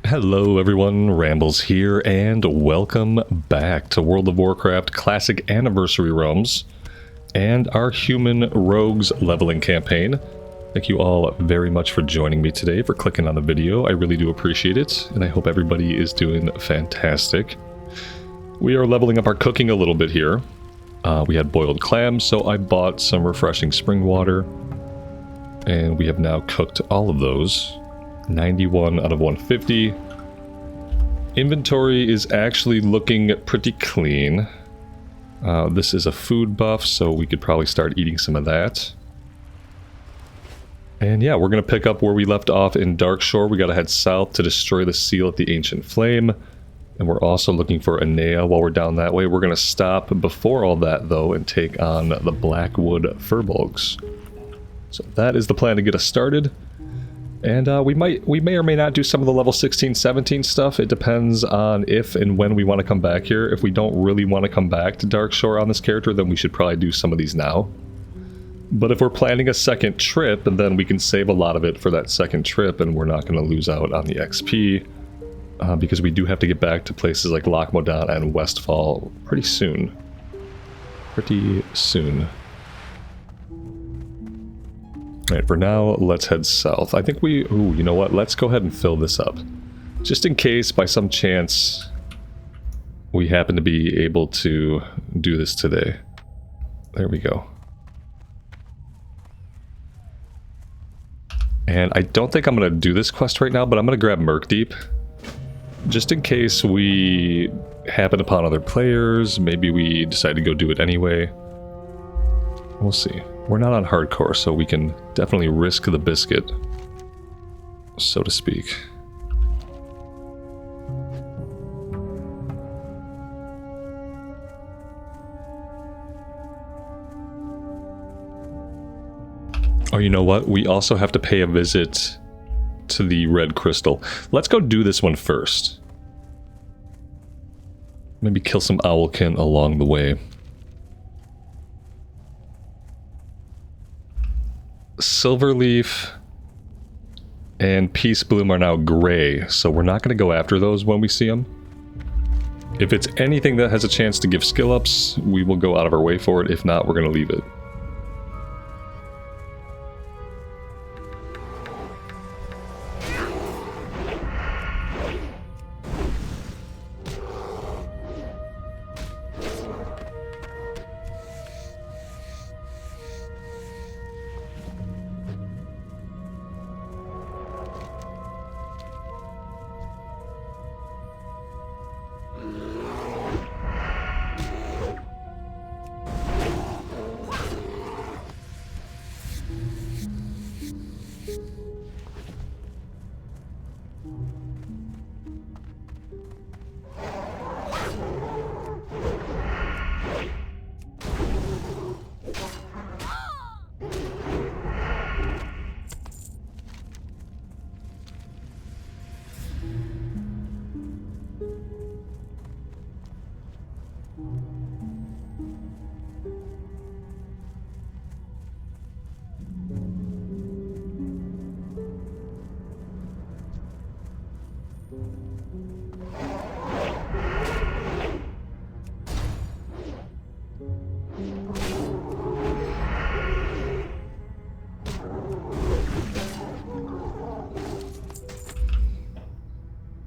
Hello everyone, Rambles here, and welcome back to World of Warcraft Classic Anniversary Realms and our Human Rogues leveling campaign. Thank you all very much for joining me today, for clicking on the video. I really do appreciate it, and I hope everybody is doing fantastic. We are leveling up our cooking a little bit here. We had boiled clams, so I bought some refreshing spring water, and we have now cooked all of those. 91 out of 150. Inventory is actually looking pretty clean. This is a food buff, so we could probably start eating some of that. And yeah, we're going to pick up where we left off in Darkshore. We got to head south to destroy the seal at the Ancient Flame. And we're also looking for Anea while we're down that way. We're going to stop before all that, though, and take on the Blackwood Furbolgs. So that is the plan to get us started. And we may or may not do some of the level 16, 17 stuff. It depends on if and when we want to come back here. If we don't really want to come back to Darkshore on this character, then we should probably do some of these now. But if we're planning a second trip, then we can save a lot of it for that second trip, and we're not going to lose out on the XP. Because we do have to get back to places like Loch Modan and Westfall pretty soon. Alright, for now, let's head south. I think you know what? Let's go ahead and fill this up. Just in case, by some chance, we happen to be able to do this today. There we go. And I don't think I'm going to do this quest right now, but I'm going to grab Murkdeep. Just in case we happen upon other players, maybe we decide to go do it anyway. We'll see. We're not on hardcore, so we can definitely risk the biscuit, so to speak. Oh, you know what? We also have to pay a visit to the Red Crystal. Let's go do this one first. Maybe kill some Owlkin along the way. Silverleaf and Peace Bloom are now gray, so we're not going to go after those when we see them. If it's anything that has a chance to give skill ups, we will go out of our way for it. If not, we're going to leave it.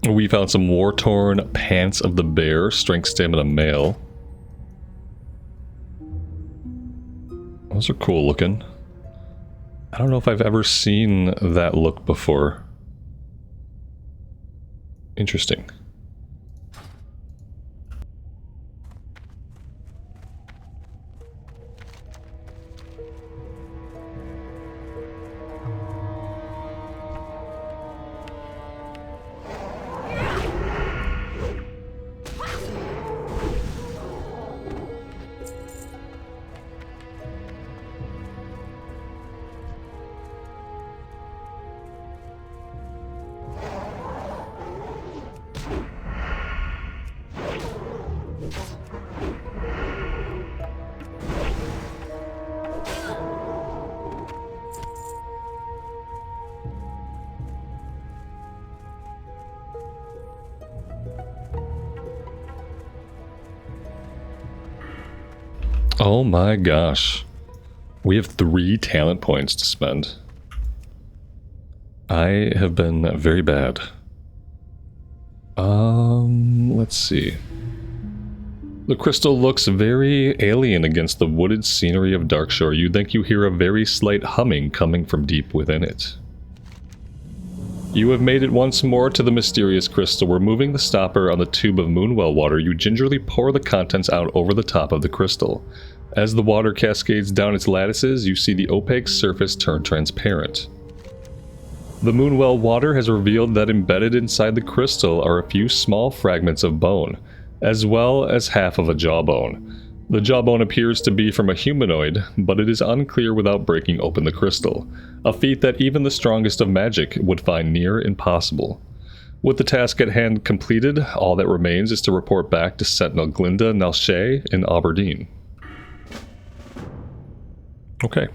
We found some War-Torn Pants of the Bear, Strength Stamina Male. Those are cool looking. I don't know if I've ever seen that look before. Interesting. Oh my gosh. We have 3 talent points to spend. I have been very bad. Let's see. The crystal looks very alien against the wooded scenery of Darkshore. You'd think you hear a very slight humming coming from deep within it. You have made it once more to the mysterious crystal. Removing the stopper on the tube of Moonwell water, you gingerly pour the contents out over the top of the crystal. As the water cascades down its lattices, you see the opaque surface turn transparent. The Moonwell water has revealed that embedded inside the crystal are a few small fragments of bone, as well as half of a jawbone. The jawbone appears to be from a humanoid, but it is unclear without breaking open the crystal, a feat that even the strongest of magic would find near impossible. With the task at hand completed, all that remains is to report back to Sentinel Glinda Nalshay in Aberdeen. Okay.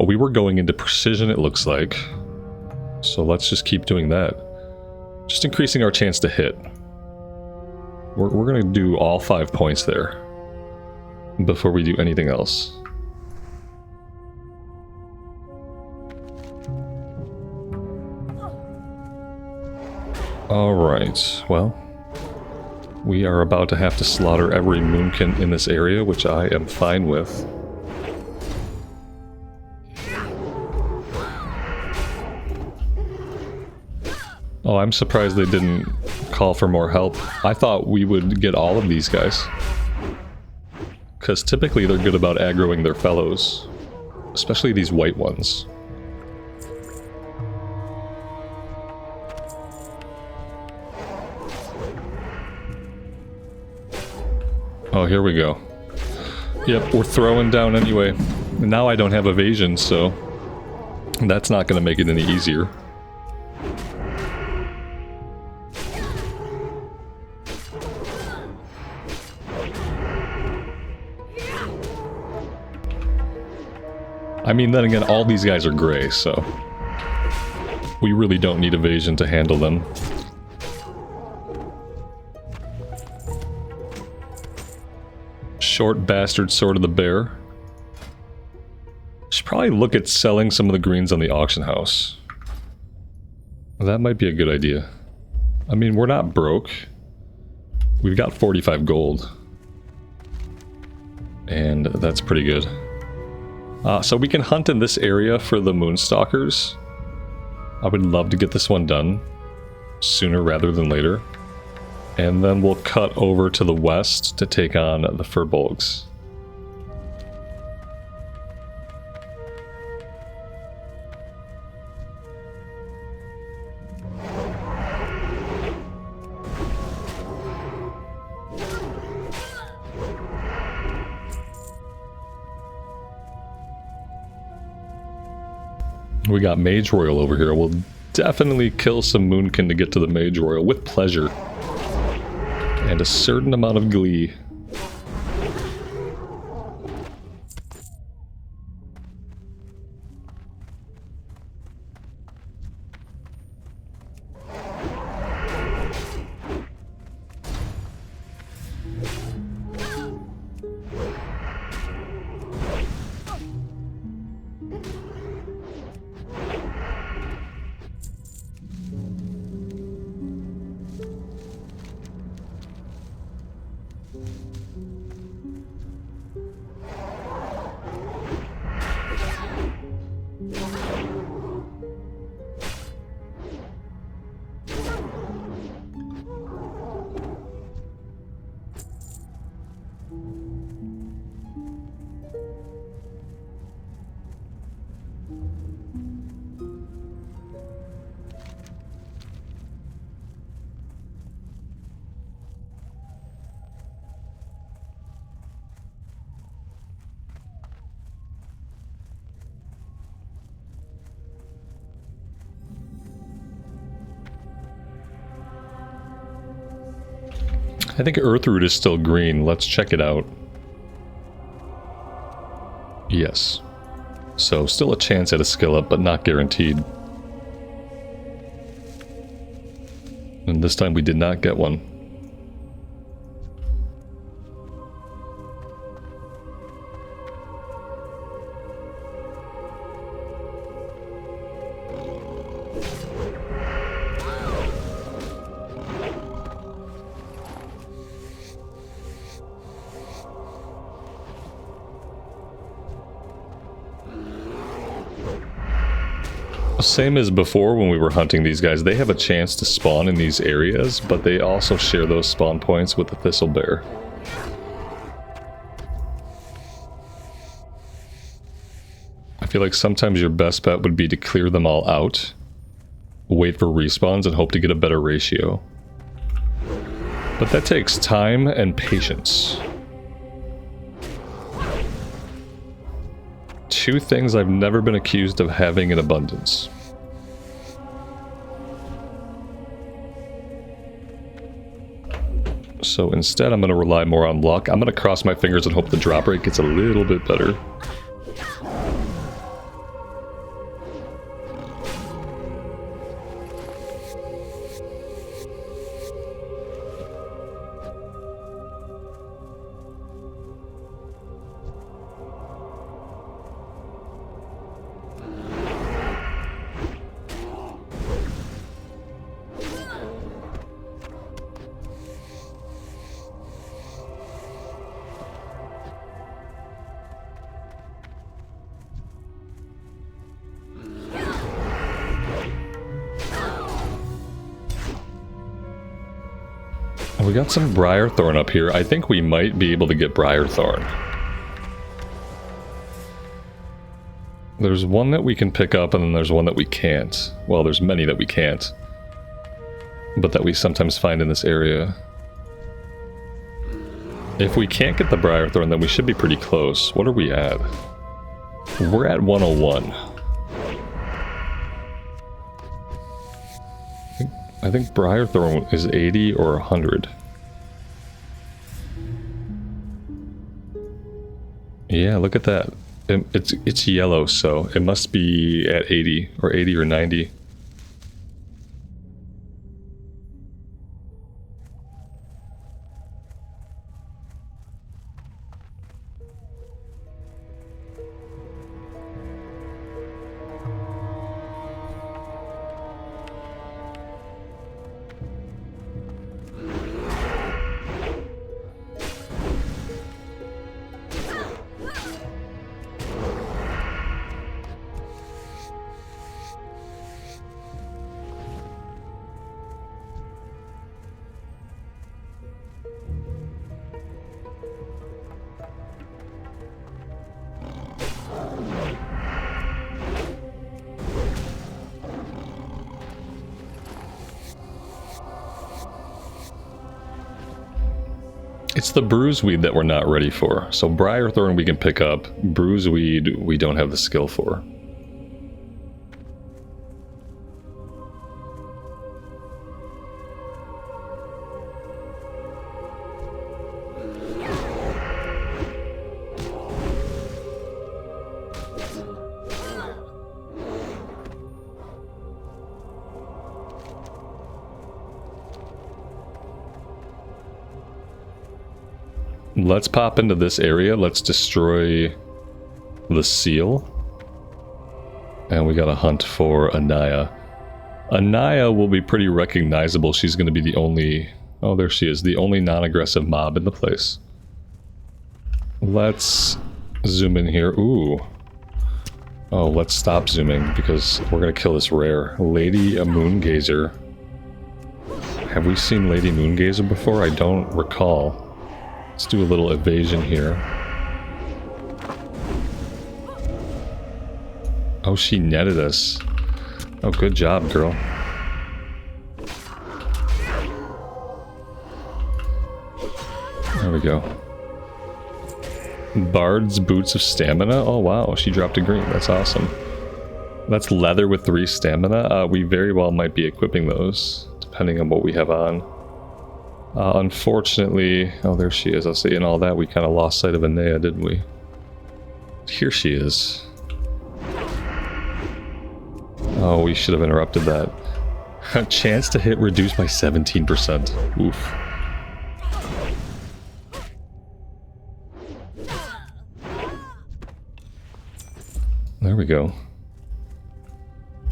We were going into precision, it looks like. So let's just keep doing that. Just increasing our chance to hit. We're going to do all 5 points there before we do anything else. Alright, well, we are about to have to slaughter every moonkin in this area, which I am fine with. Oh, I'm surprised they didn't call for more help. I thought we would get all of these guys. Because typically they're good about aggroing their fellows. Especially these white ones. Oh, here we go. Yep, we're throwing down anyway. Now I don't have evasion, so that's not going to make it any easier. I mean, then again, all these guys are gray, so we really don't need evasion to handle them. Short bastard sword of the bear. Should probably look at selling some of the greens on the auction house. That might be a good idea. I mean, we're not broke. We've got 45 gold. And that's pretty good. So we can hunt in this area for the Moonstalkers. I would love to get this one done sooner rather than later. And then we'll cut over to the west to take on the Furbolgs. We got Mage Royal over here. We'll definitely kill some Moonkin to get to the Mage Royal with pleasure. And a certain amount of glee. I think Earthroot is still green. Let's check it out. Yes. So still a chance at a skill up, but not guaranteed. And this time we did not get one. Same as before when we were hunting these guys, they have a chance to spawn in these areas, but they also share those spawn points with the thistle bear. I feel like sometimes your best bet would be to clear them all out, wait for respawns, and hope to get a better ratio. But that takes time and patience. Two things I've never been accused of having in abundance. So instead, I'm going to rely more on luck. I'm going to cross my fingers and hope the drop rate gets a little bit better. We got some Briarthorn up here. I think we might be able to get Briarthorn. There's one that we can pick up, and then there's one that we can't. Well, there's many that we can't, but that we sometimes find in this area. If we can't get the Briarthorn, then we should be pretty close. What are we at? We're at 101. I think Briarthorn is 80 or 100. Yeah, look at that. It's yellow, so it must be at 80 or 90. It's the bruiseweed that we're not ready for. So Briarthorn we can pick up. Bruiseweed we don't have the skill for. Let's pop into this area. Let's destroy the seal. And we gotta hunt for Anaya. Anaya will be pretty recognizable. She's gonna be the only... Oh, there she is. The only non-aggressive mob in the place. Let's zoom in here. Ooh. Oh, let's stop zooming because we're gonna kill this rare. Lady Moongazer. Have we seen Lady Moongazer before? I don't recall. Let's do a little evasion here. Oh, she netted us. Oh, good job, girl. There we go. Bard's Boots of Stamina? Oh, wow, she dropped a green. That's awesome. That's leather with 3 stamina. We very well might be equipping those, depending on what we have on. Unfortunately... Oh, there she is. I'll say in all that, we kind of lost sight of Anaya, didn't we? Here she is. Oh, we should have interrupted that. A chance to hit reduced by 17%. Oof. There we go.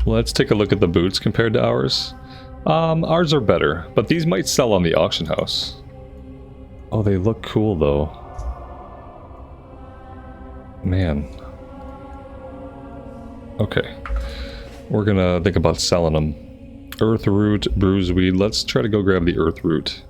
Let's take a look at the boots compared to ours. Ours are better, but these might sell on the auction house. Oh, they look cool though. Man. Okay. we're gonna think about selling them. Earth root, bruiseweed. Let's try to go grab the earth root.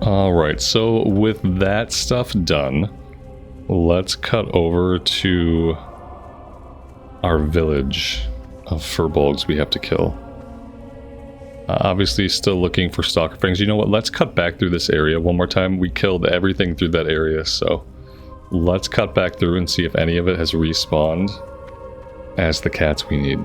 Alright, so with that stuff done, let's cut over to our village of furbolgs we have to kill. Obviously still looking for stalker fangs. You know what, let's cut back through this area one more time. We killed everything through that area, so let's cut back through and see if any of it has respawned as the cats we need.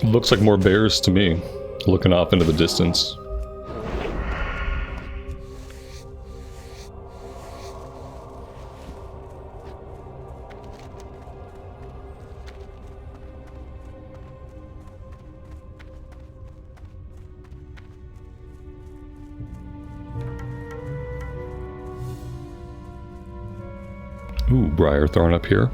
Looks like more bears to me, looking off into the distance. Ooh, briar thorn up here.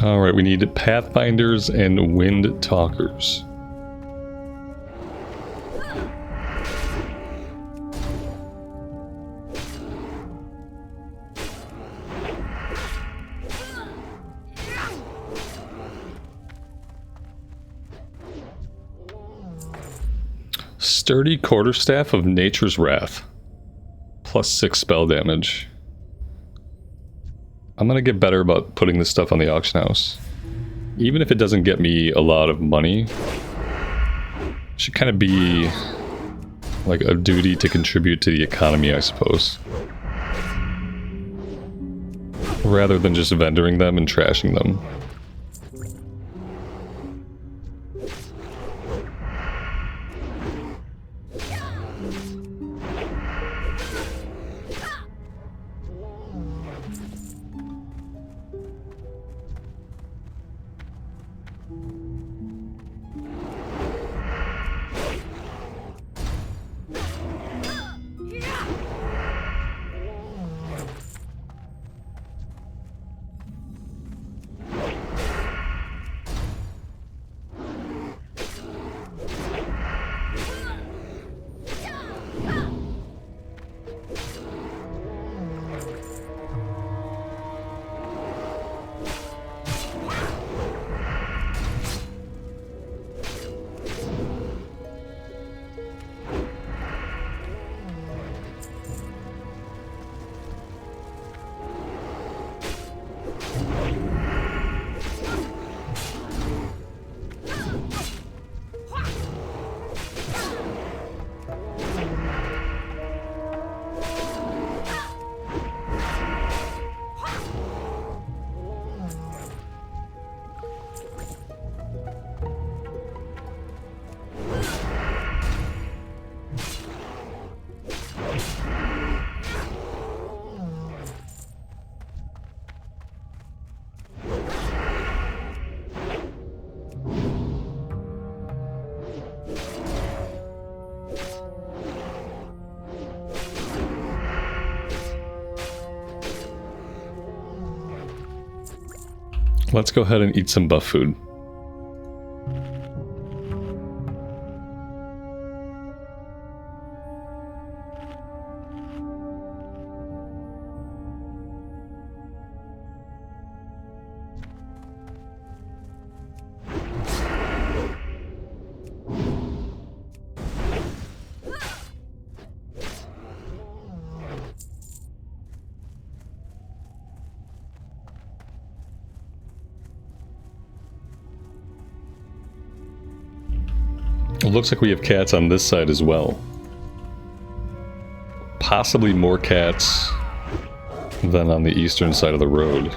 Alright, we need Pathfinders and Wind Talkers. Sturdy Quarterstaff of Nature's Wrath. +6 spell damage. I'm gonna get better about putting this stuff on the auction house. Even if it doesn't get me a lot of money, it should kind of be like a duty to contribute to the economy, I suppose. Rather than just vendoring them and trashing them. Let's go ahead and eat some buff food. It looks like we have cats on this side as well. Possibly more cats than on the eastern side of the road.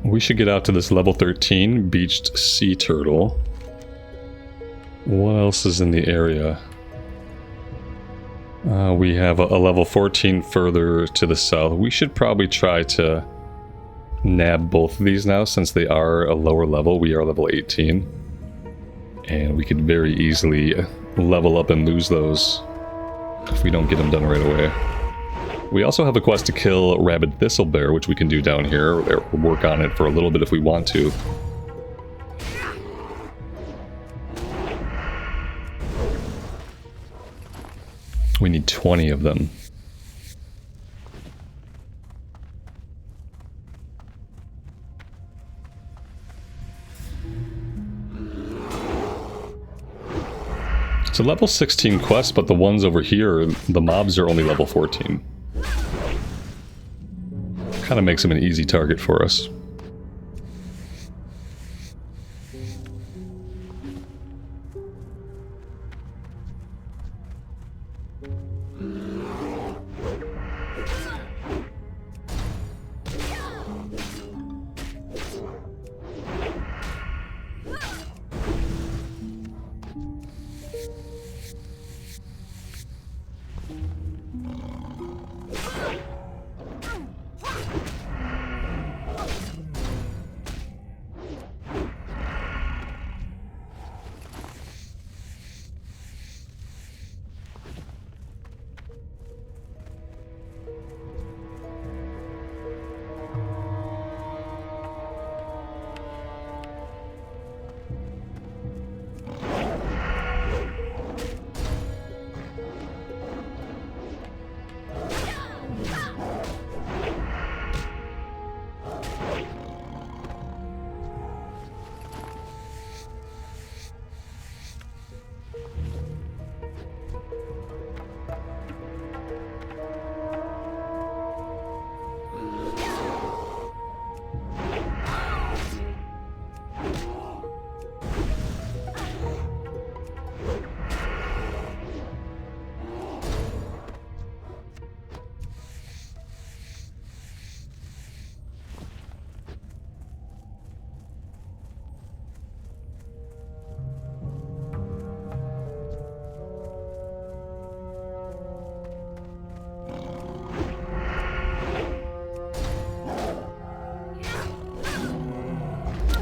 We should get out to this level 13 beached sea turtle. What else is in the area? We have a level 14 further to the south. We should probably try to nab both of these now since they are a lower level. We are level 18. And we could very easily level up and lose those if we don't get them done right away. We also have a quest to kill Rabid Thistlebear, which we can do down here, or work on it for a little bit if we want to. We need 20 of them. It's a level 16 quest, but the ones over here, the mobs are only level 14. Kind of makes them an easy target for us.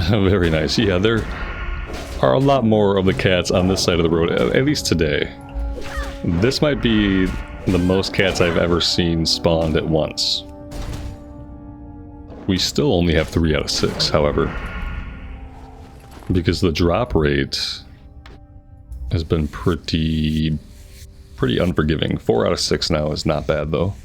Very nice. Yeah, there are a lot more of the cats on this side of the road, at least today. This might be the most cats I've ever seen spawned at once. We still only have 3 out of 6, however, because the drop rate has been pretty unforgiving. 4 out of 6 now is not bad, though.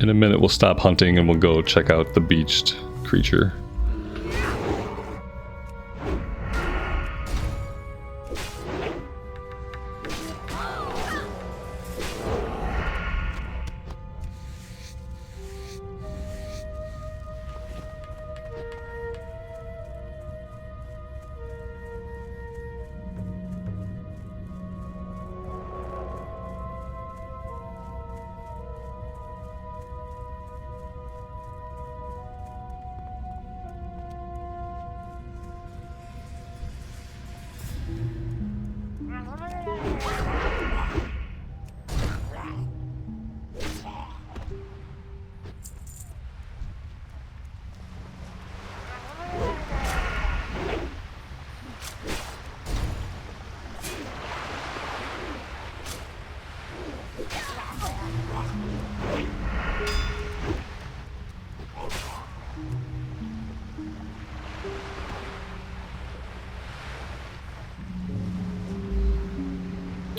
In a minute, we'll stop hunting and we'll go check out the beached creature.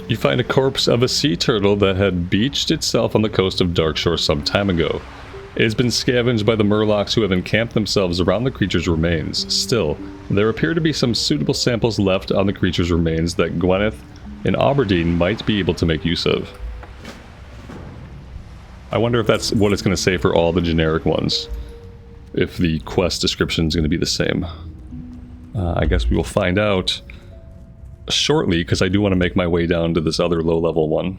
You find a corpse of a sea turtle that had beached itself on the coast of Darkshore some time ago. It has been scavenged by the murlocs who have encamped themselves around the creature's remains. Still, there appear to be some suitable samples left on the creature's remains that Gwyneth and Aberdeen might be able to make use of. I wonder if that's what it's going to say for all the generic ones. If the quest description is going to be the same. I guess we will find out shortly, because I do want to make my way down to this other low-level one.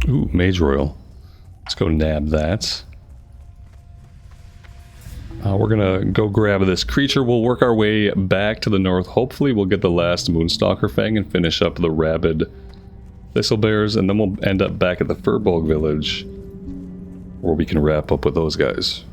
Ooh, Mage Royal. Let's go nab that. We're gonna go grab this creature. We'll work our way back to the north. Hopefully we'll get the last Moonstalker Fang and finish up the rabid Thistlebears, and then we'll end up back at the Furbolg village, where we can wrap up with those guys.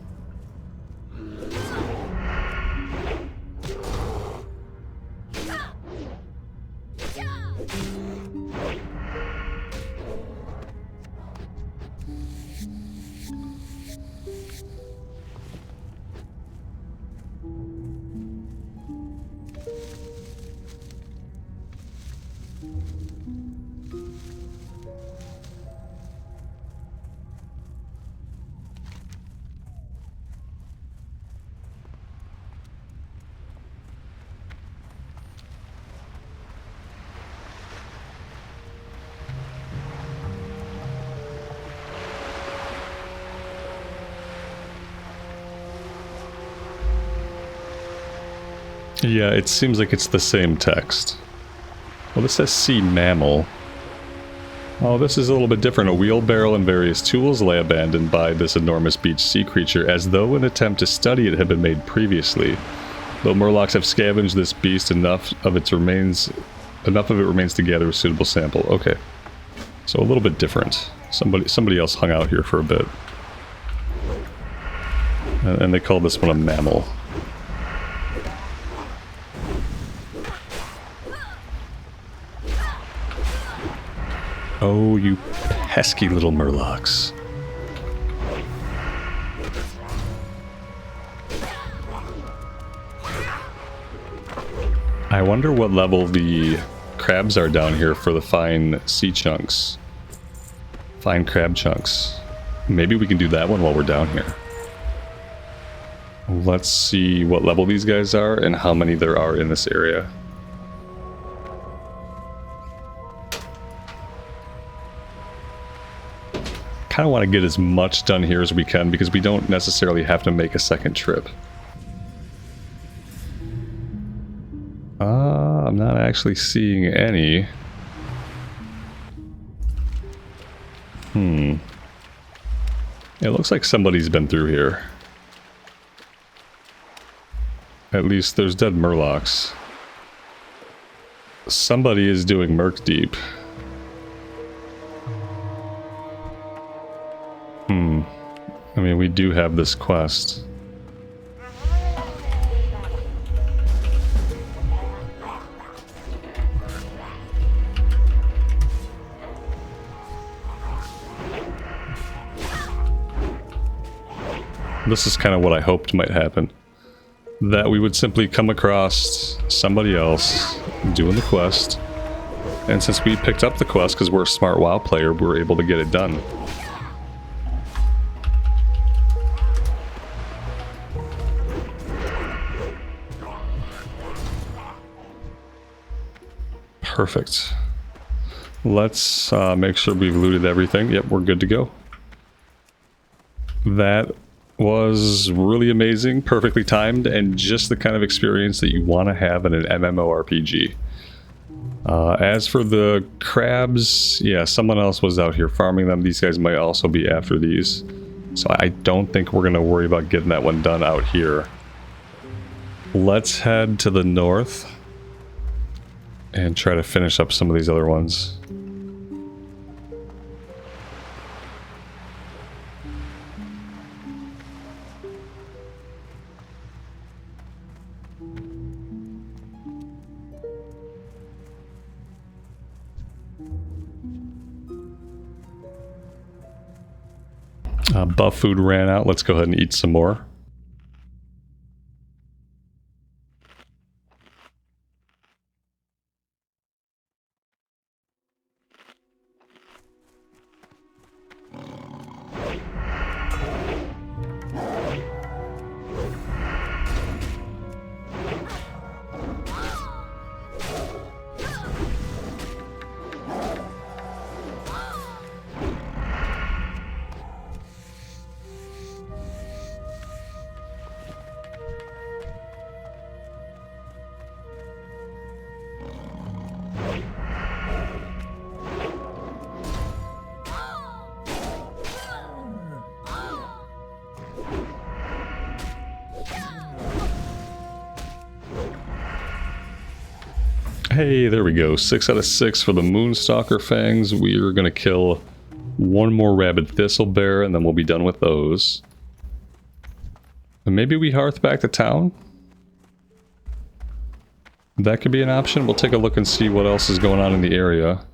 Yeah, it seems like it's the same text. Well, this says sea mammal. Oh, this is a little bit different. A wheelbarrow and various tools lay abandoned by this enormous beach sea creature, as though an attempt to study it had been made previously. Though Murlocs have scavenged this beast, enough of it remains to gather a suitable sample. Okay. So a little bit different. Somebody else hung out here for a bit. And they call this one a mammal. Oh, you pesky little Murlocs. I wonder what level the crabs are down here for the fine sea chunks. Fine crab chunks. Maybe we can do that one while we're down here. Let's see what level these guys are and how many there are in this area. Kind of want to get as much done here as we can because we don't necessarily have to make a second trip. I'm not actually seeing any. It looks like somebody's been through here. At least there's dead Murlocs. Somebody is doing Merc Deep. I mean, we do have this quest. This is kind of what I hoped might happen. That we would simply come across somebody else doing the quest. And since we picked up the quest because we're a smart WoW player, we were able to get it done. Perfect. Let's make sure we've looted everything. Yep, we're good to go. That was really amazing, perfectly timed, and just the kind of experience that you want to have in an MMORPG. As for the crabs, yeah, someone else was out here farming them. These guys might also be after these. So I don't think we're going to worry about getting that one done out here. Let's head to the north and try to finish up some of these other ones. Buff food ran out. Let's go ahead and eat some more. Hey, there we go. 6 out of 6 for the Moonstalker Fangs. We're going to kill one more Rabid Thistlebear, and then we'll be done with those. And maybe we hearth back to town? That could be an option. We'll take a look and see what else is going on in the area.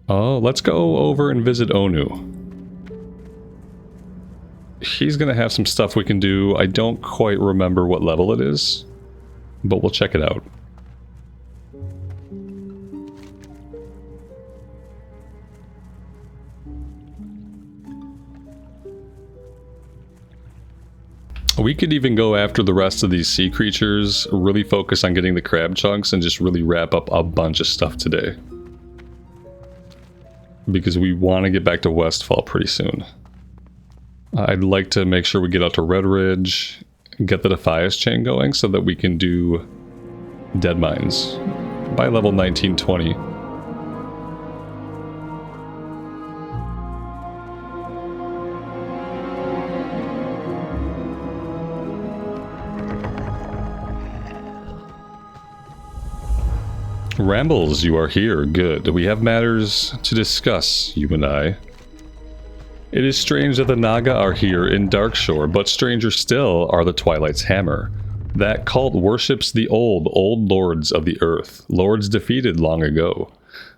Oh, let's go over and visit Onu. He's gonna have some stuff we can do. I don't quite remember what level it is, but we'll check it out. We could even go after the rest of these sea creatures, really focus on getting the crab chunks, and just really wrap up a bunch of stuff today. because we want to get back to Westfall pretty soon. I'd like to make sure we get out to Red Ridge, get the Defias chain going so that we can do Dead Mines by level 1920. Rambles, you are here. Good. We have matters to discuss, you and I. It is strange that the Naga are here in Darkshore, but stranger still are the Twilight's Hammer. That cult worships the old lords of the earth, lords defeated long ago.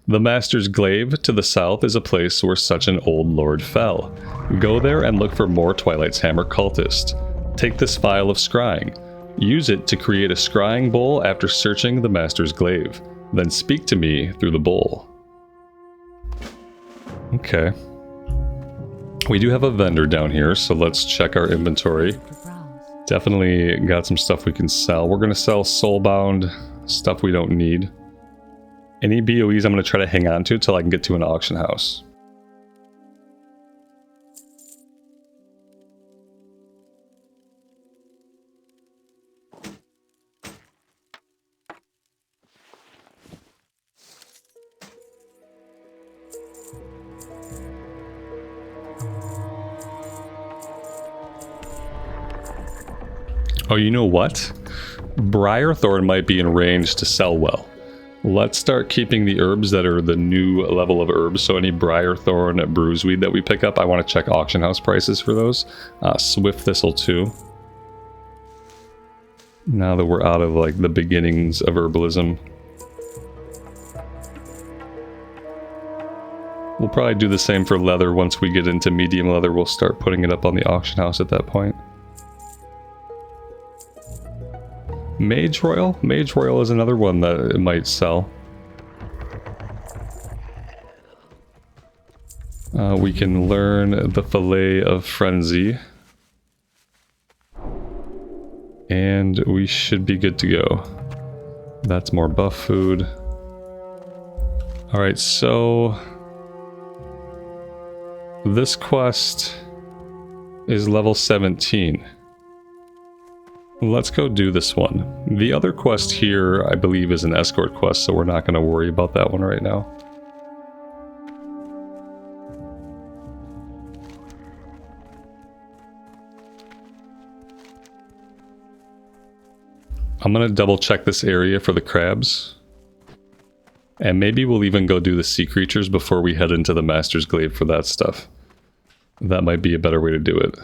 The Master's Glaive to the south is a place where such an old lord fell. Go there and look for more Twilight's Hammer cultists. Take this vial of scrying. Use it to create a scrying bowl after searching the Master's Glaive. Then speak to me through the bowl. Okay. We do have a vendor down here, so let's check our inventory. Definitely got some stuff we can sell. We're going to sell soulbound stuff we don't need. Any BOEs I'm going to try to hang on to till I can get to an auction house. Oh, you know what? Briarthorn might be in range to sell well. Let's start keeping the herbs that are the new level of herbs. So any Briarthorn bruiseweed that we pick up, I want to check auction house prices for those. Swift Thistle too. Now that we're out of like the beginnings of herbalism. We'll probably do the same for leather. Once we get into medium leather, we'll start putting it up on the auction house at that point. Mage Royal? Mage Royal is another one that it might sell. We can learn the Fillet of Frenzy. And we should be good to go. That's more buff food. Alright, so... this quest is level 17. Let's go do this one. The other quest here, I believe, is an escort quest, so we're not going to worry about that one right now. I'm going to double check this area for the crabs. And maybe we'll even go do the sea creatures before we head into the Master's Glaive for that stuff. That might be a better way to do it.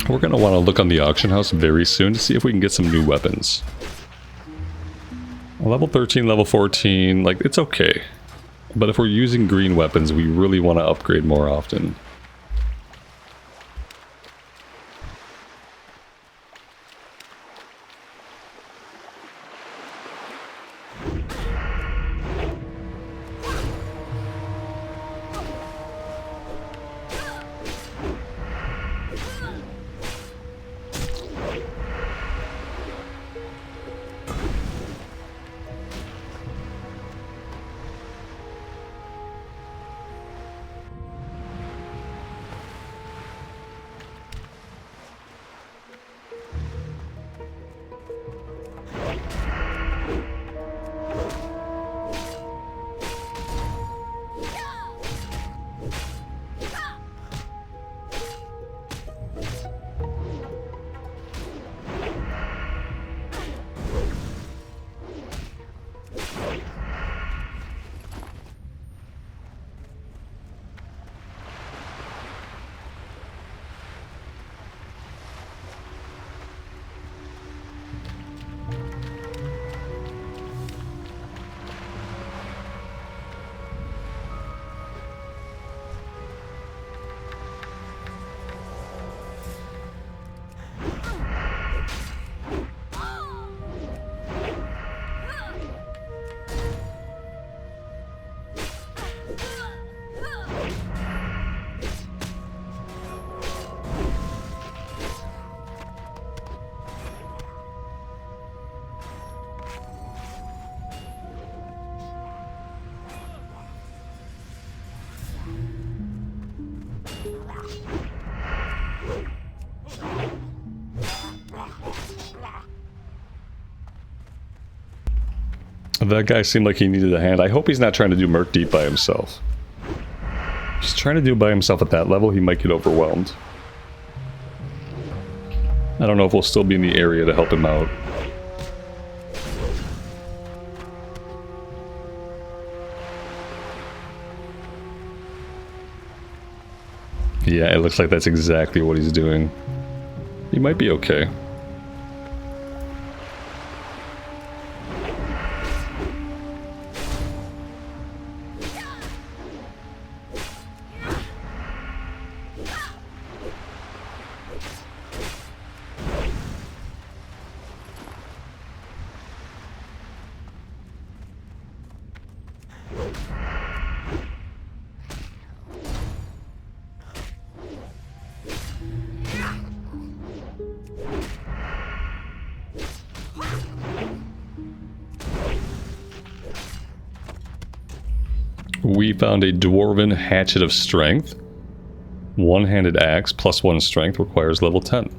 We're going to want to look on the auction house very soon to see if we can get some new weapons. Level 13, level 14, like, it's okay. But if we're using green weapons, we really want to upgrade more often. That guy seemed like he needed a hand. I hope he's not trying to do Merc Deep by himself. If he's trying to do it by himself at that level, he might get overwhelmed. I don't know if we'll still be in the area to help him out. Yeah, it looks like that's exactly what he's doing. He might be okay. We found a Dwarven Hatchet of Strength. One-handed axe plus 1 strength requires level 10.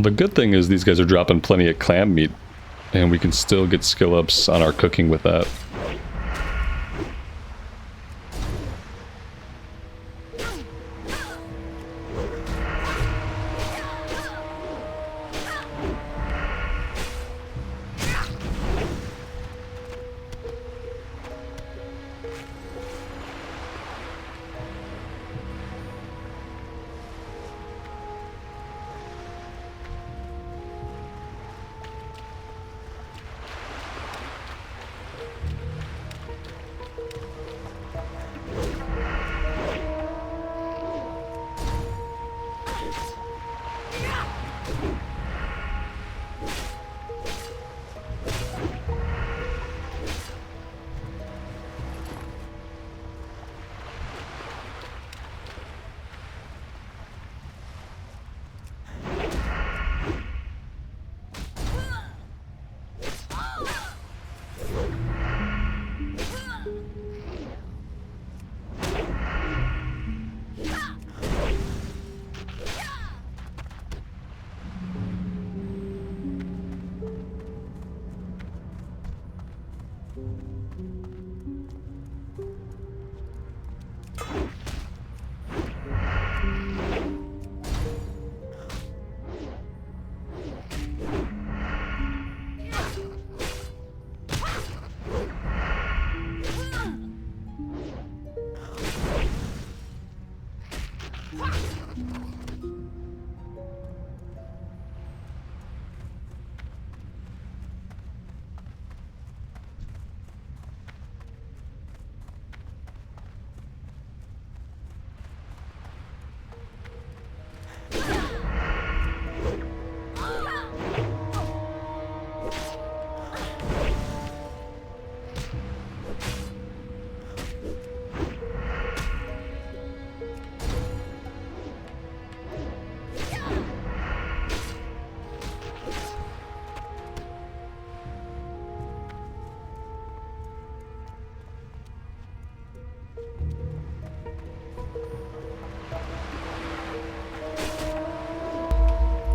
The good thing is these guys are dropping plenty of clam meat, and we can still get skill ups on our cooking with that.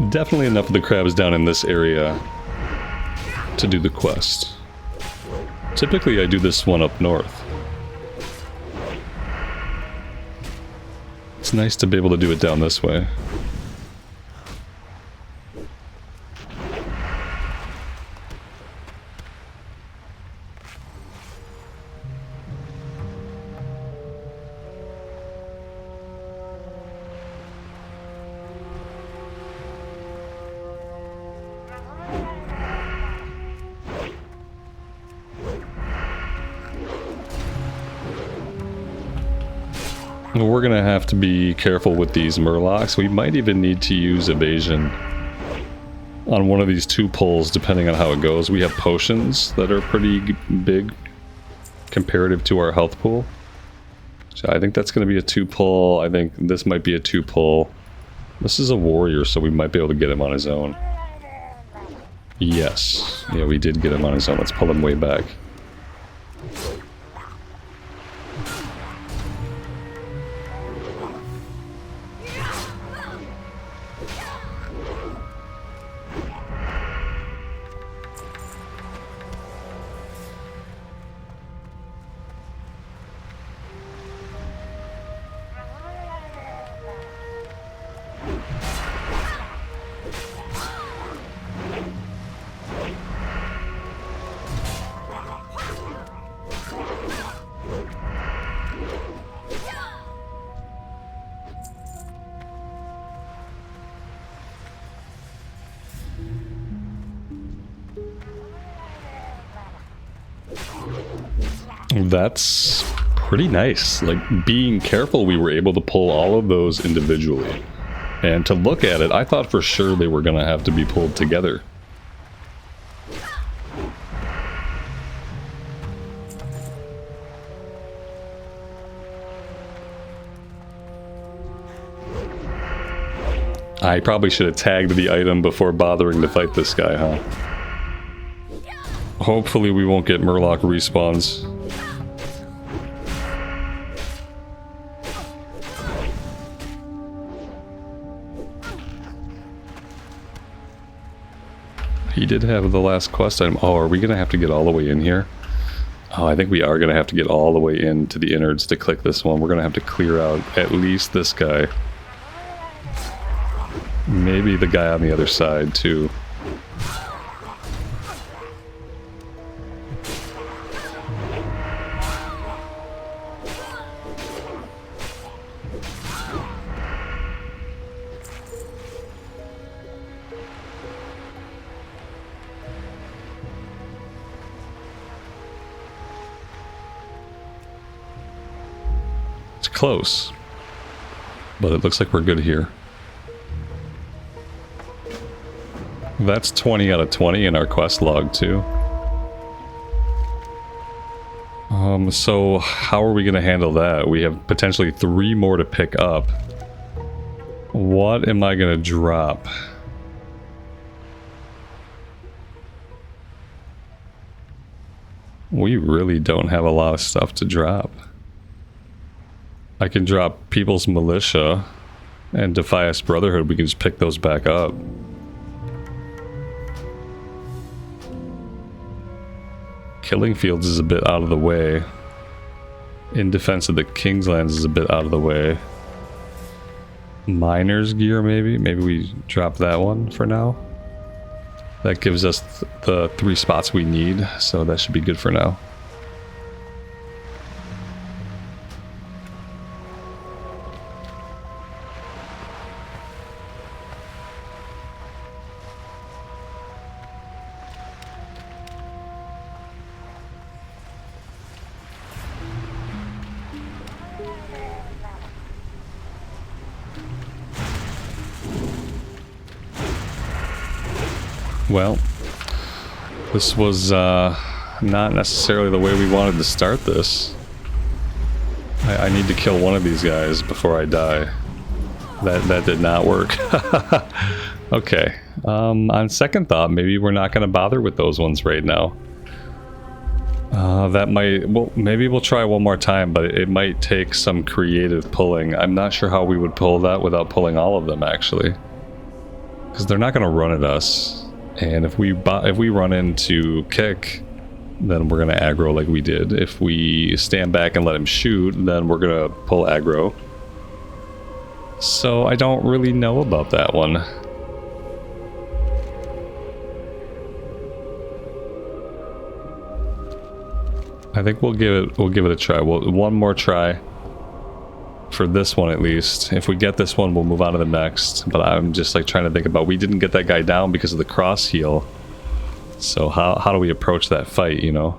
Definitely enough of the crabs down in this area to do the quest. Typically I do this one up north. It's nice to be able to do it down this way. We're gonna have to be careful with these murlocs. We might even need to use evasion on one of these 2 pulls, depending on how it goes. We have potions that are pretty big comparative to our health pool. So I think that's going to be a 2-pull. I think this might be a 2-pull. This is a warrior, so we might be able to get him on his own. Yes. Yeah, we did get him on his own. Let's pull him way back. That's pretty nice. Like, being careful, we were able to pull all of those individually. And to look at it, I thought for sure they were going to have to be pulled together. I probably should have tagged the item before bothering to fight this guy, huh? Hopefully we won't get Murloc respawns. He did have the last quest item. Oh, are we going to have to get all the way in here? Oh, I think we are going to have to get all the way into the innards to click this one. We're going to have to clear out at least this guy. Maybe the guy on the other side, too. It's close, but it looks like we're good here. That's 20 out of 20 in our quest log, too. So how are we going to handle that? We have potentially 3 more to pick up. What am I going to drop? We really don't have a lot of stuff to drop. I can drop People's Militia and Defias Brotherhood. We can just pick those back up. Killing Fields is a bit out of the way. In Defense of the Kingslands is a bit out of the way. Miner's Gear, maybe? Maybe we drop that one for now. That gives us the 3 spots we need, so that should be good for now. Well, this was not necessarily the way we wanted to start this. I need to kill one of these guys before I die. That did not work. Okay. On second thought, maybe we're not going to bother with those ones right now. That might... Well, maybe we'll try one more time, but it might take some creative pulling. I'm not sure how we would pull that without pulling all of them, actually. Because they're not going to run at us. And if we run into kick, then we're going to aggro like we did. If we stand back and let him shoot, then we're going to pull aggro. So I don't really know about that one. I think we'll give it a try. One more try. For this one at least. If we get this one, we'll move on to the next. But I'm just like trying to think about, we didn't get that guy down because of the cross heal. So how do we approach that fight, you know?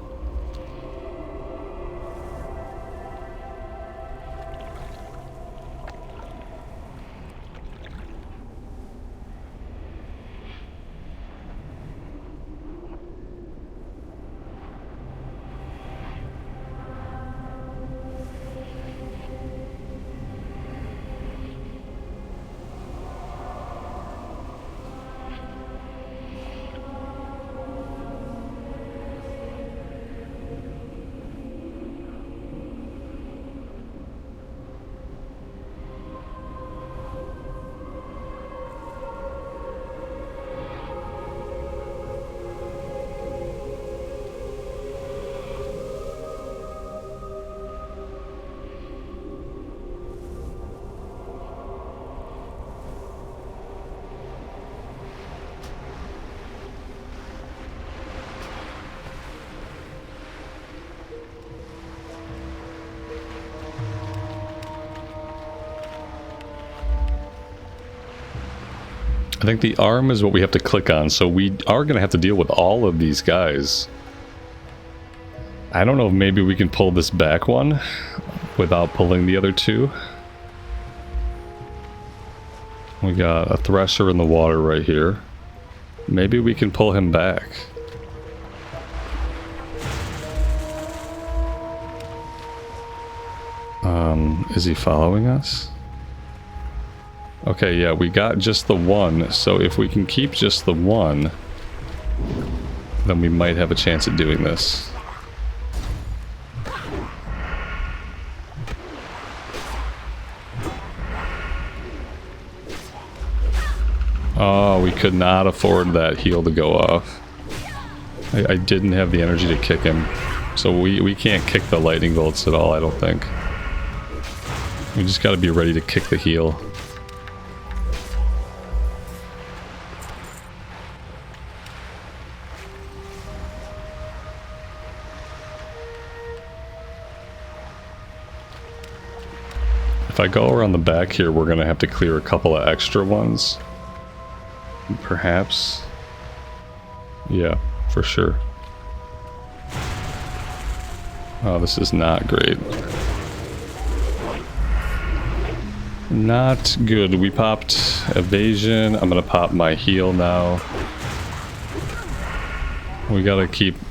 I think the arm is what we have to click on, so we are going to have to deal with all of these guys. I don't know if maybe we can pull this back one without pulling the other two. We got a thresher in the water right here. Maybe we can pull him back. Is he following us? Okay, yeah, we got just the one, so if we can keep just the one, then we might have a chance at doing this. Oh, we could not afford that heal to go off. I didn't have the energy to kick him, so we can't kick the lightning bolts at all, I don't think. We just gotta be ready to kick the heal. If I go around the back here, we're gonna have to clear a couple of extra ones. Perhaps. Yeah, for sure. Oh, this is not great. Not good. We popped evasion. I'm gonna pop my heal now. We gotta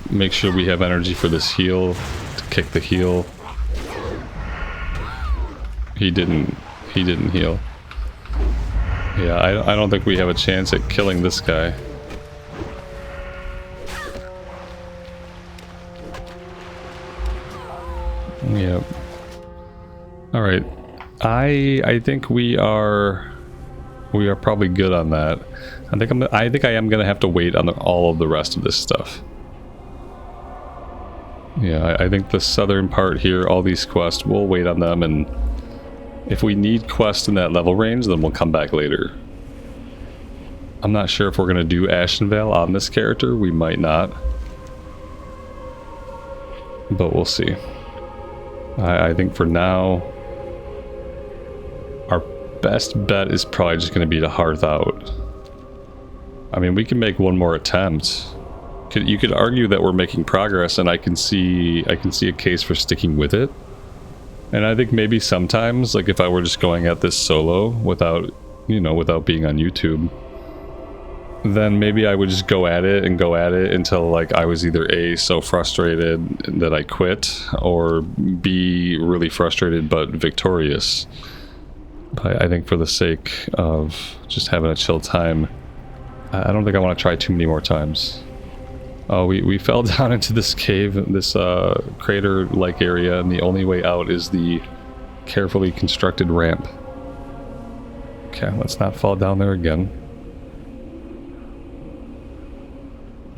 make sure we have energy for this heal to kick the heal. He didn't heal. Yeah, I don't think we have a chance at killing this guy. Yep. Alright. I think we are probably good on that. I think I am gonna have to wait on all of the rest of this stuff. Yeah, I think the southern part here, all these quests, we'll wait on them, and if we need quests in that level range, then we'll come back later. I'm not sure if we're gonna do Ashenvale on this character. We might not, but we'll see. I think for now, our best bet is probably just going to be to hearth out. I mean, we can make one more attempt. You could argue that we're making progress, and I can see a case for sticking with it. And I think maybe sometimes, like if I were just going at this solo without being on YouTube, then maybe I would just go at it until like I was either A, so frustrated that I quit, or B, really frustrated but victorious. But I think for the sake of just having a chill time, I don't think I want to try too many more times. Oh, we fell down into this cave, this crater-like area, and the only way out is the carefully constructed ramp. Okay, let's not fall down there again.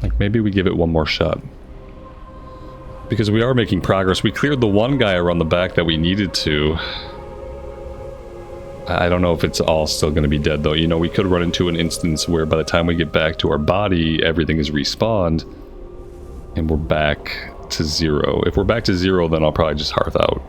Like, maybe we give it one more shot. Because we are making progress. We cleared the one guy around the back that we needed to. I don't know if it's all still going to be dead, though. You know, we could run into an instance where by the time we get back to our body, everything is respawned, and we're back to 0. If we're back to 0, then I'll probably just hearth out.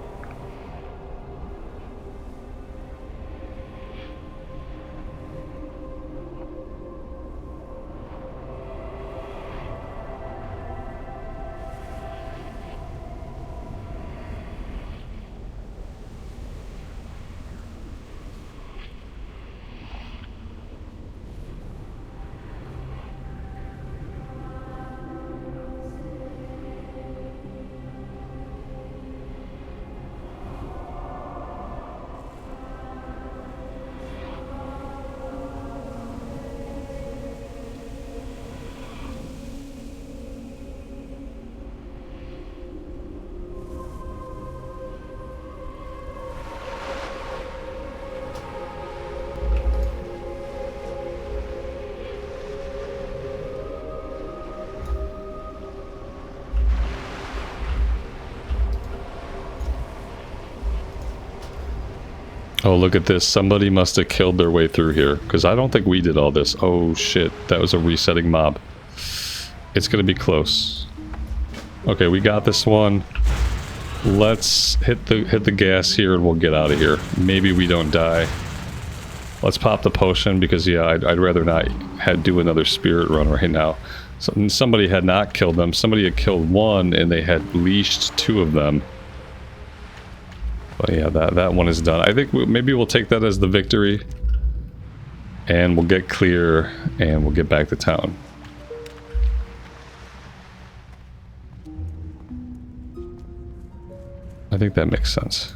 Oh, look at this. Somebody must have killed their way through here, because I don't think we did all this. Oh shit, that was a resetting mob. It's gonna be close. Okay, we got this one. Let's hit the gas here and we'll get out of here. Maybe we don't die. Let's pop the potion because, yeah, I'd rather not do another spirit run right now. So, somebody had not killed them. Somebody had killed one and they had leashed 2 of them. But yeah, that one is done. I think maybe we'll take that as the victory. And we'll get clear and we'll get back to town. I think that makes sense.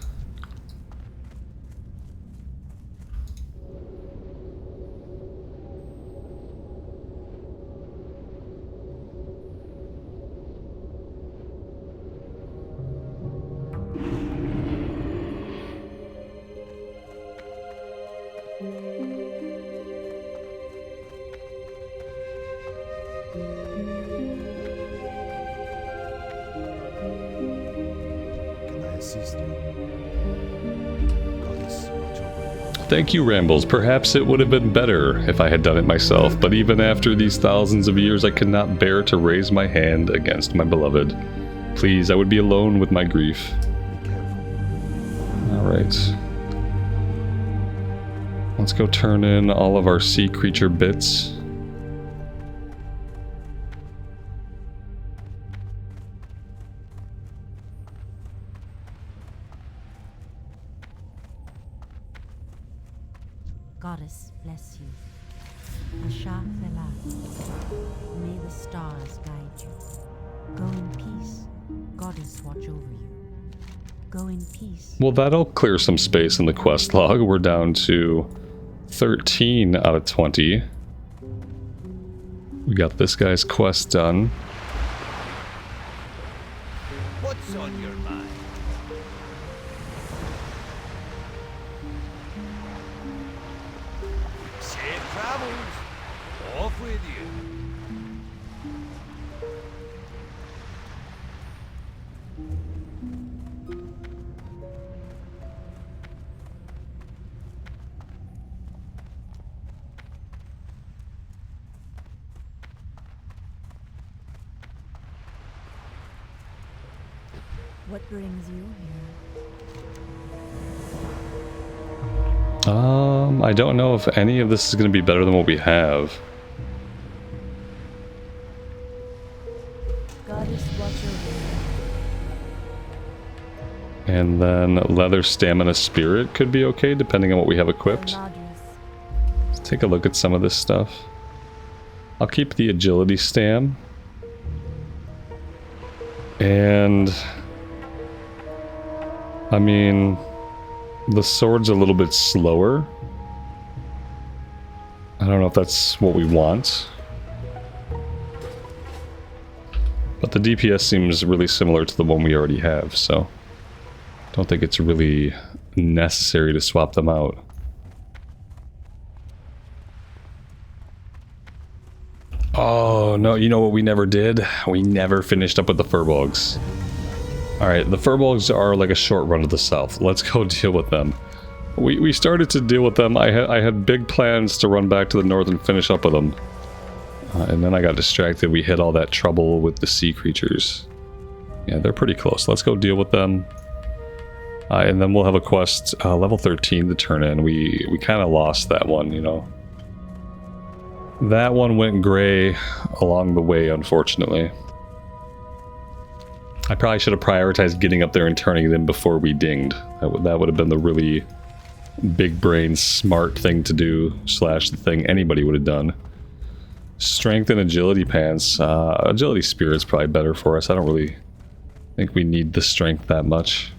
Thank you, Rambles. Perhaps it would have been better if I had done it myself, but even after these thousands of years, I could not bear to raise my hand against my beloved. Please, I would be alone with my grief. Alright. Let's go turn in all of our sea creature bits. Goddess bless you. Asha Felah. May the stars guide you. Go in peace. Goddess watch over you. Go in peace. Well, that'll clear some space in the quest log. We're down to 13 out of 20. We got this guy's quest done. What's on your mind? Safe travels. Off with you. What brings you here? I don't know if any of this is going to be better than what we have. Goddess watch over you. And then leather, stamina, spirit could be okay, depending on what we have equipped. Let's take a look at some of this stuff. I'll keep the agility stam. And I mean, the sword's a little bit slower. I don't know if that's what we want. But the DPS seems really similar to the one we already have, so don't think it's really necessary to swap them out. Oh, no, you know what we never did? We never finished up with the furbolgs. Alright, the furbolgs are like a short run to the south. Let's go deal with them. We started to deal with them. I had big plans to run back to the north and finish up with them. And then I got distracted. We hit all that trouble with the sea creatures. Yeah, they're pretty close. Let's go deal with them. And then we'll have a quest, level 13 to turn in. We kind of lost that one, you know. That one went gray along the way, unfortunately. I probably should have prioritized getting up there and turning it in before we dinged. That would have been the really big brain smart thing to do, slash the thing anybody would have done. Strength and agility pants. Agility spirit's probably better for us. I don't really think we need the strength that much.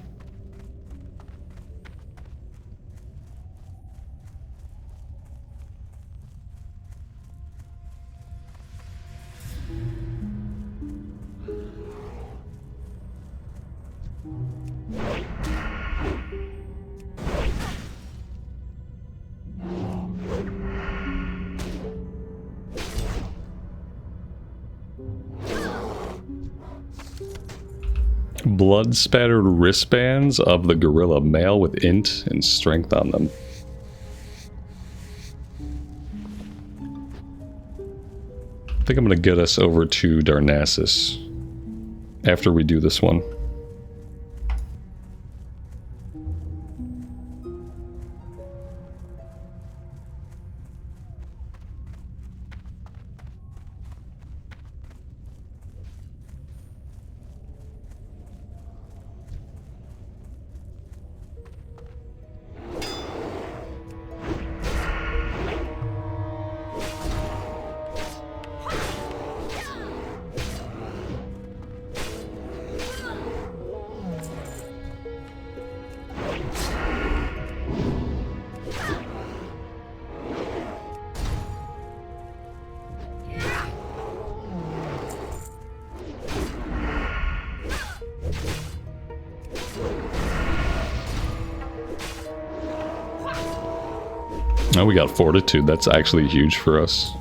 Blood-spattered wristbands of the gorilla, male with int and strength on them. I think I'm going to get us over to Darnassus after we do this one. Now we got fortitude. That's actually huge for us.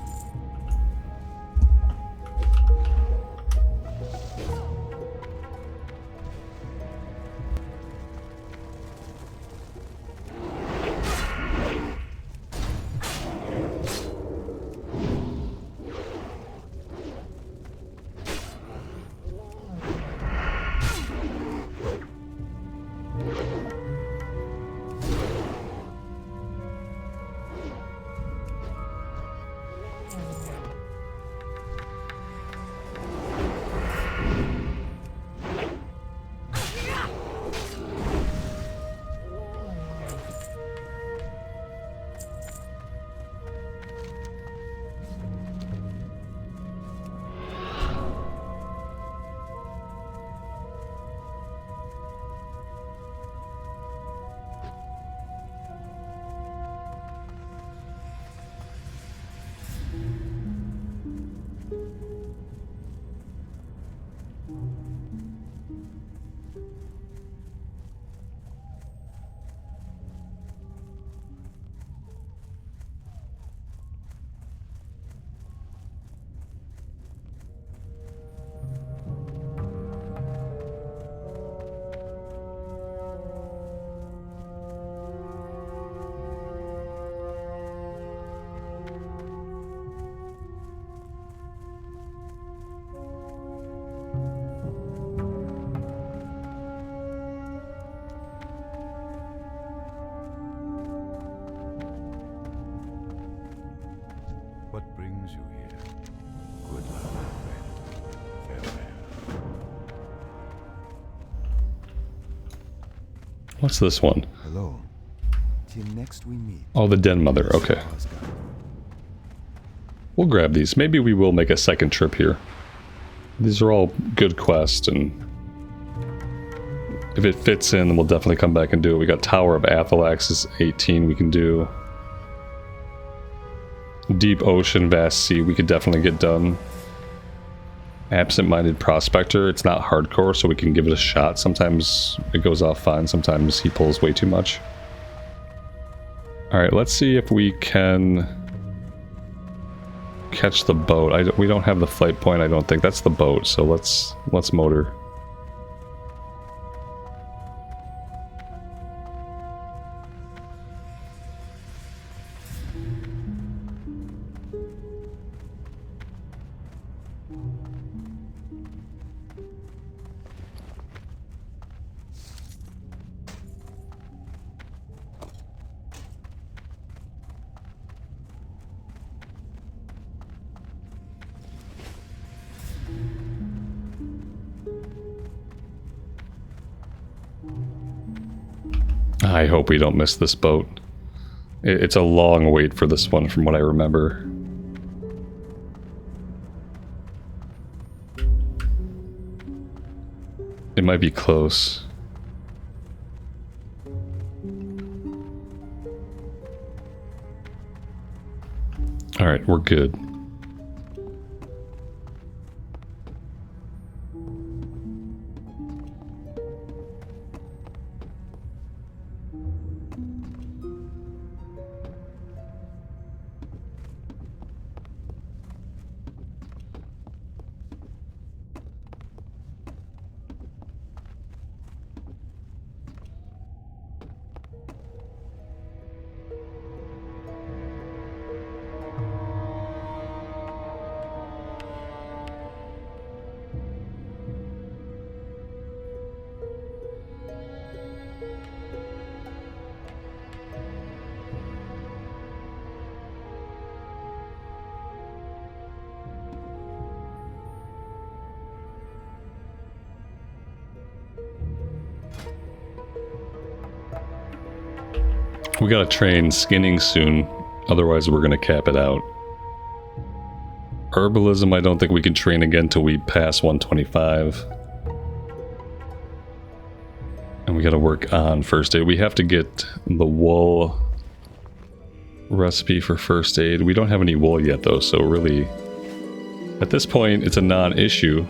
What brings you here? Good luck, my friend. Farewell. What's this one? Hello. Till next we meet. Oh, the Den Mother. Okay. We'll grab these. Maybe we will make a second trip here. These are all good quests, and if it fits in, then we'll definitely come back and do it. We got Tower of Athalax is 18 we can do. Deep Ocean, Vast Sea, we could definitely get done. Absent-Minded Prospector, it's not hardcore, so we can give it a shot. Sometimes it goes off fine, sometimes he pulls way too much. Alright, let's see if we can catch the boat. We don't have the flight point, I don't think. That's the boat, so let's motor. I hope we don't miss this boat. It's a long wait for this one from what I remember. It might be close. Alright, we're good. We gotta train skinning soon, otherwise we're gonna cap it out. Herbalism, I don't think we can train again till we pass 125. And we gotta work on first aid. We have to get the wool recipe for first aid. We don't have any wool yet though, so really, at this point, it's a non-issue.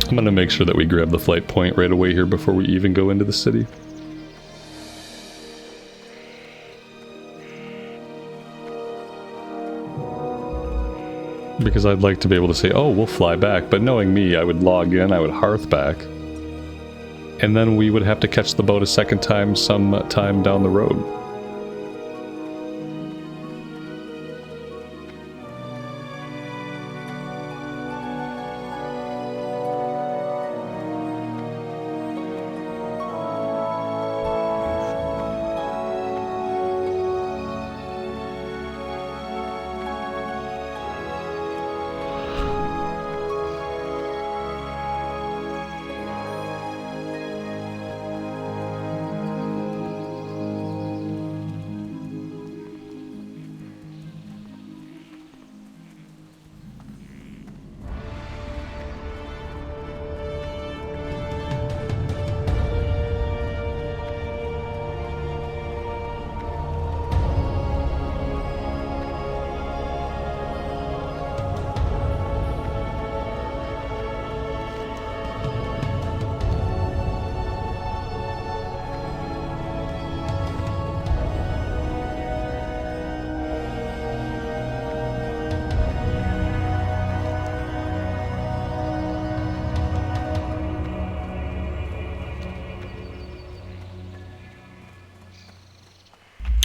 I'm gonna make sure that we grab the flight point right away here before we even go into the city. Because I'd like to be able to say, oh, we'll fly back, but knowing me, I would log in, I would hearth back, and then we would have to catch the boat a second time sometime down the road.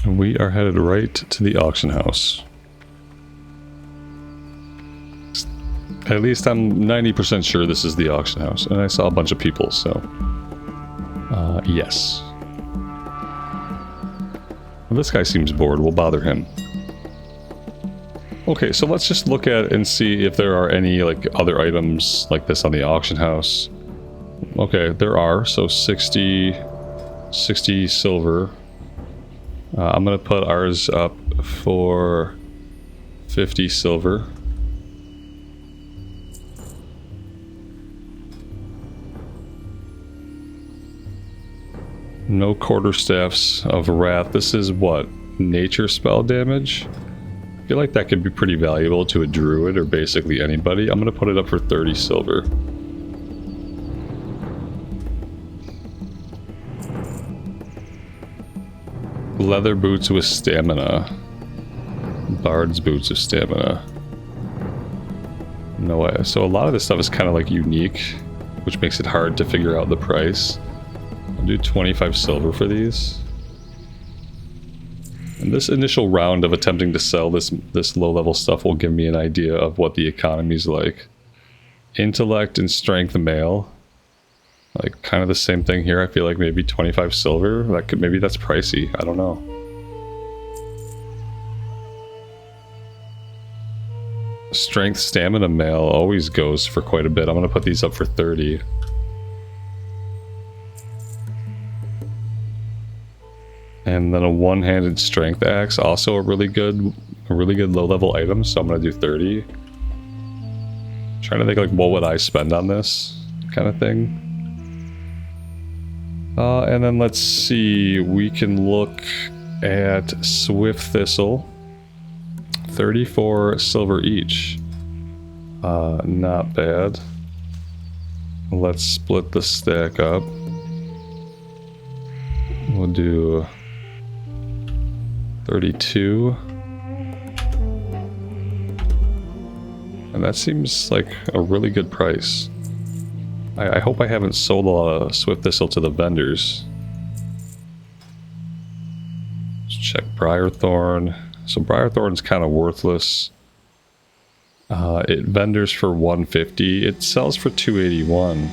We are headed right to the auction house. At least I'm 90% sure this is the auction house, and I saw a bunch of people, so... yes. Well, this guy seems bored, we'll bother him. Okay, so let's just look at and see if there are any, like, other items like this on the auction house. Okay, there are, so 60 silver. I'm gonna put ours up for 50 silver. No quarterstaffs of wrath. This is what? Nature spell damage? I feel like that could be pretty valuable to a druid or basically anybody. I'm gonna put it up for 30 silver. Leather boots with stamina. Bard's boots with stamina. No way. So a lot of this stuff is kind of like unique, which makes it hard to figure out the price. I'll do 25 silver for these. And this initial round of attempting to sell this low-level stuff will give me an idea of what the economy's like. Intellect and strength male. Like, kind of the same thing here. I feel like maybe 25 silver. Maybe that's pricey. I don't know. Strength stamina male always goes for quite a bit. I'm gonna put these up for 30. And then a one-handed strength axe, also a really good low-level item. So I'm gonna do 30. Trying to think, like, what would I spend on this kind of thing. And then let's see, we can look at Swift Thistle. 34 silver each. Not bad. Let's split the stack up. We'll do 32. And that seems like a really good price. I hope I haven't sold a lot of Swift Thistle to the vendors. Let's check Briarthorn. So Briarthorn's kind of worthless. It vendors for 150. It sells for 281.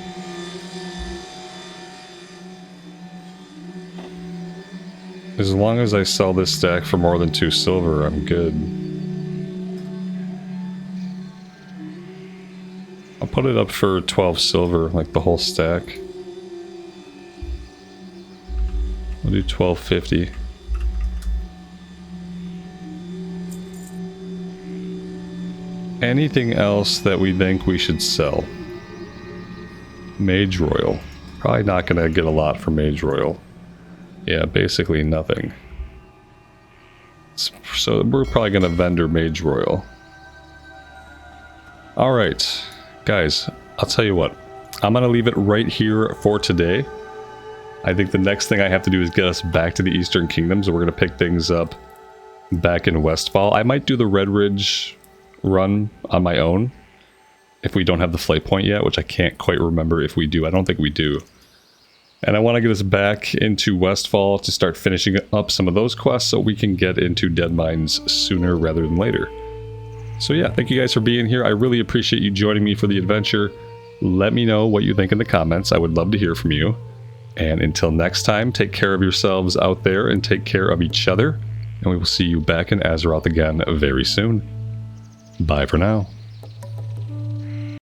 As long as I sell this stack for more than 2 silver, I'm good. I'll put it up for 12 silver, like the whole stack. We'll do 1250. Anything else that we think we should sell? Mage Royal. Probably not gonna get a lot for Mage Royal. Yeah, basically nothing. It's So we're probably going to vendor Mage Royal. Alright, guys, I'll tell you what. I'm going to leave it right here for today. I think the next thing I have to do is get us back to the Eastern Kingdoms. We're going to pick things up back in Westfall. I might do the Red Ridge run on my own if we don't have the flight point yet, which I can't quite remember if we do. I don't think we do. And I want to get us back into Westfall to start finishing up some of those quests so we can get into Dead Mines sooner rather than later. So yeah, thank you guys for being here. I really appreciate you joining me for the adventure. Let me know what you think in the comments. I would love to hear from you. And until next time, take care of yourselves out there and take care of each other. And we will see you back in Azeroth again very soon. Bye for now.